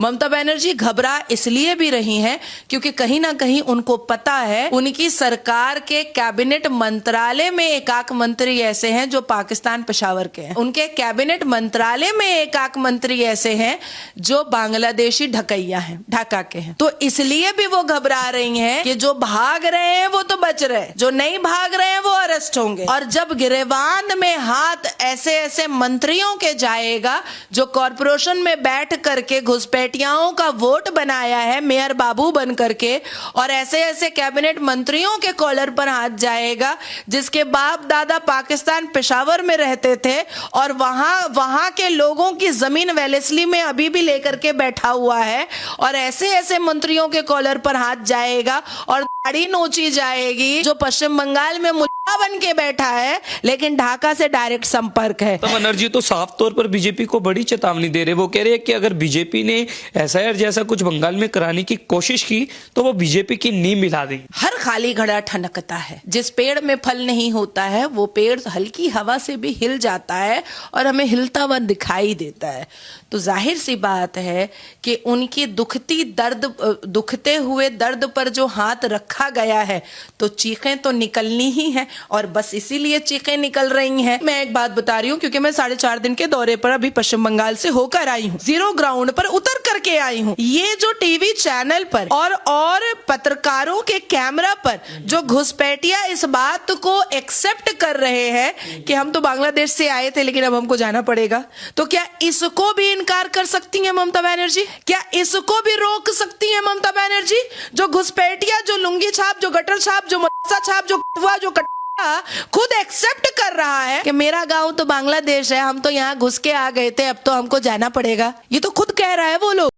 ममता बनर्जी घबरा इसलिए भी रही हैं क्योंकि कहीं ना कहीं उनको पता है उनकी सरकार के कैबिनेट मंत्रालय में एकाक मंत्री ऐसे हैं जो पाकिस्तान पेशावर के हैं। उनके कैबिनेट मंत्रालय में एकाक मंत्री ऐसे हैं जो बांग्लादेशी ढकैया हैं, ढाका के हैं। तो इसलिए भी वो घबरा रही हैं कि जो भाग रहे हैं वो तो बच रहे, जो नहीं भाग रहे हैं वो अरेस्ट होंगे। और जब गिरेबान में हाथ ऐसे ऐसे मंत्रियों के जाएगा जो कॉरपोरेशन में बैठ करके घुसपैठियाओं का वोट बनाया है मेयर बाबू बन करके, और ऐसे ऐसे कैबिनेट मंत्रियों के कॉलर पर हाथ जाएगा जिसके बाप दादा पाकिस्तान पेशावर में रहते थे और वहां के लोगों की जमीन वेलेस्ली में अभी भी लेकर के बैठा हुआ है, और ऐसे ऐसे मंत्रियों के कॉलर पर हाथ जाएगा और दाढ़ी नोची जाएगी जो पश्चिम बंगाल में मुल्ला बन के बैठा है लेकिन ढाका से डायरेक्ट संपर्क है। तो बनर्जी तो साफ तौर पर बीजेपी को बड़ी चेतावनी दे रहे। वो कह रहे हैं कि अगर बीजेपी ने एसआईआर जैसा कुछ बंगाल में कराने की कोशिश की तो वो बीजेपी की नींव मिला देंगे। हर खाली घड़ा ठनकता है, जिस पेड़ में फल नहीं होता है वो पेड़ हल्की हवा से भी हिल जाता है और हमें हिलता हुआ दिखाई देता है। तो जाहिर सी बात है कि उनकी दुखते हुए दर्द पर जो हाथ रखा गया है तो चीखें तो निकलनी ही हैं, और बस इसीलिए चीखें निकल रही हैं। मैं एक बात बता रही हूँ क्योंकि मैं 4.5 दिन के दौरे पर अभी पश्चिम बंगाल से होकर आई हूँ, जीरो ग्राउंड पर उतर करके आई हूँ। ये जो टीवी चैनल पर और पत्रकारों के कैमरा पर जो घुसपैठिया इस बात को एक्सेप्ट कर रहे हैं कि हम तो बांग्लादेश से आए थे लेकिन अब हमको जाना पड़ेगा, तो क्या इसको भी इनकार कर सकती हैं ममता बनर्जी? क्या इसको भी रोक सकती हैं ममता बनर्जी? जो घुसपैठिया, जो लुंगी छाप, जो गटर छाप, जो मस्सा छाप, जो खुद एक्सेप्ट कर रहा है कि मेरा गांव तो बांग्लादेश है, हम तो यहाँ घुस के आ गए थे, अब तो हमको जाना पड़ेगा, ये तो खुद कह रहा है वो लोग।